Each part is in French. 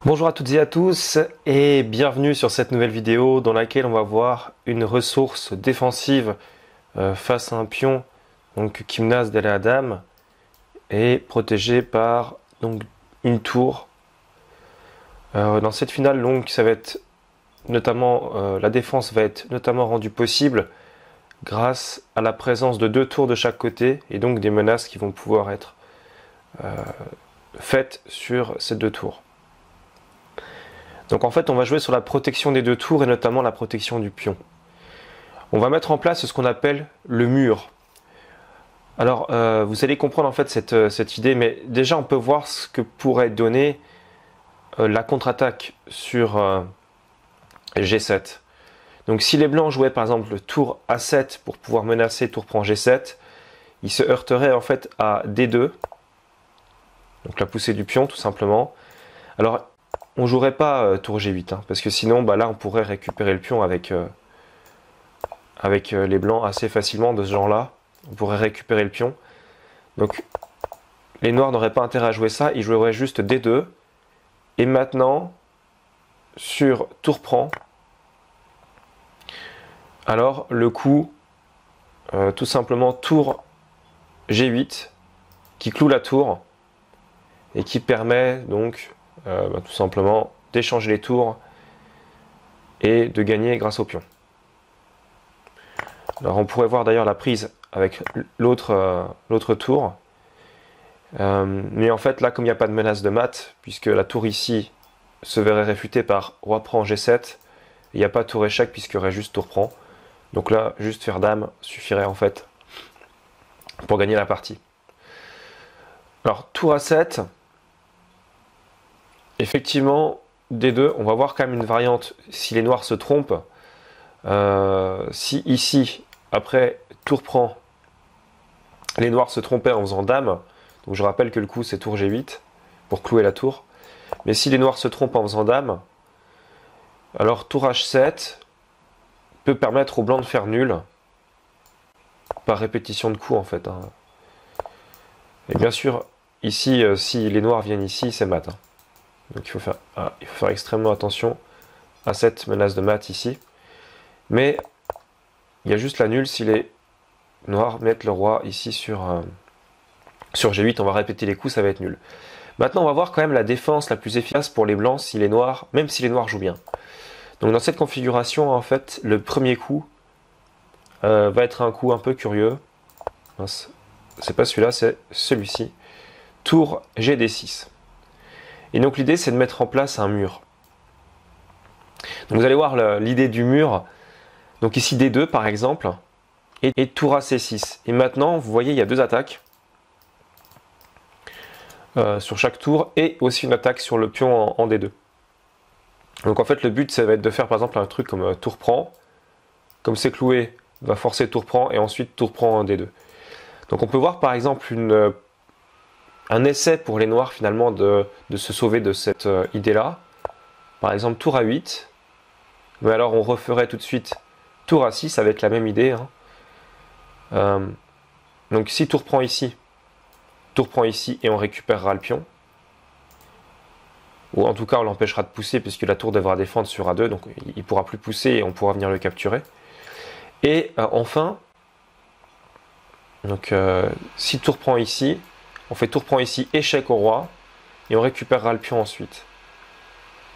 Bonjour à toutes et à tous et bienvenue sur cette nouvelle vidéo dans laquelle on va voir une ressource défensive face à un pion, donc Khimnas d'El Adam, et protégé par donc une tour. Dans cette finale, donc ça va être notamment la défense va être notamment rendue possible grâce à la présence de deux tours de chaque côté et donc des menaces qui vont pouvoir être faites sur ces deux tours. Donc en fait, on va jouer sur la protection des deux tours et notamment la protection du pion. On va mettre en place ce qu'on appelle le mur. Alors, vous allez comprendre en fait cette idée, mais déjà on peut voir ce que pourrait donner la contre-attaque sur G7. Donc si les blancs jouaient par exemple le tour A7 pour pouvoir menacer tour prend G7, ils se heurteraient en fait à D2, donc la poussée du pion tout simplement. Alors, on jouerait pas tour G8, parce que sinon, là, on pourrait récupérer le pion avec les blancs assez facilement de ce genre-là. On pourrait récupérer le pion. Donc, les noirs n'auraient pas intérêt à jouer ça, ils joueraient juste D2. Et maintenant, sur tour prend, alors le coup, tout simplement tour G8, qui cloue la tour, et qui permet donc tout simplement d'échanger les tours et de gagner grâce au pion. Alors on pourrait voir d'ailleurs la prise avec l'autre tour, mais en fait là comme il n'y a pas de menace de mat, puisque la tour ici se verrait réfutée par roi prend G7, il n'y a pas tour échec puisqu'il y aurait juste tour prend, donc là juste faire dame suffirait en fait pour gagner la partie. Alors tour A7, effectivement, D2, on va voir quand même une variante si les noirs se trompent. Si ici, après tour prend, les noirs se trompaient en faisant dame, donc je rappelle que le coup c'est tour G8 pour clouer la tour. Mais si les noirs se trompent en faisant dame, alors tour H7 peut permettre aux blancs de faire nul par répétition de coups en fait. Et bien sûr, ici, si les noirs viennent ici, c'est mat. Donc il faut faire extrêmement attention à cette menace de mat ici. Mais il y a juste la nulle si les noirs mettent le roi ici sur G8. On va répéter les coups, ça va être nul. Maintenant, on va voir quand même la défense la plus efficace pour les blancs, si les noirs, même si les noirs jouent bien. Donc dans cette configuration, en fait, le premier coup va être un coup un peu curieux. C'est pas celui-là, c'est celui-ci. Tour GD6. Et donc l'idée c'est de mettre en place un mur. Donc vous allez voir l'idée du mur. Donc ici D2 par exemple, et tour à C6. Et maintenant vous voyez il y a deux attaques sur chaque tour et aussi une attaque sur le pion en D2. Donc en fait le but ça va être de faire par exemple un truc comme tour prend. Comme c'est cloué, va forcer tour prend et ensuite tour prend en D2. Donc on peut voir par exemple un essai pour les noirs finalement de se sauver de cette idée-là. Par exemple tour A8. Mais alors on referait tout de suite tour A6 avec la même idée. Donc si tour prend ici et on récupérera le pion. Ou en tout cas on l'empêchera de pousser puisque la tour devra défendre sur A2. Donc il ne pourra plus pousser et on pourra venir le capturer. Et enfin, donc si tour prend ici, on fait tour prend ici, échec au roi, et on récupérera le pion ensuite.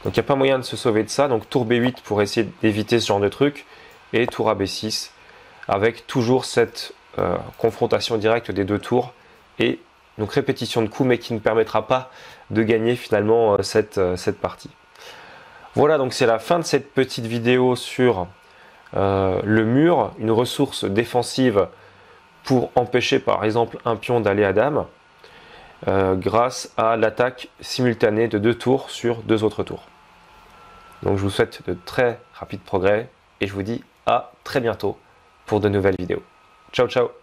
Donc il n'y a pas moyen de se sauver de ça, donc tour B8 pour essayer d'éviter ce genre de truc, et tour à B6, avec toujours cette confrontation directe des deux tours, et donc répétition de coups, mais qui ne permettra pas de gagner finalement cette partie. Voilà, donc c'est la fin de cette petite vidéo sur le mur, une ressource défensive pour empêcher par exemple un pion d'aller à dame, grâce à l'attaque simultanée de deux tours sur deux autres tours. Donc je vous souhaite de très rapides progrès et je vous dis à très bientôt pour de nouvelles vidéos. Ciao ciao.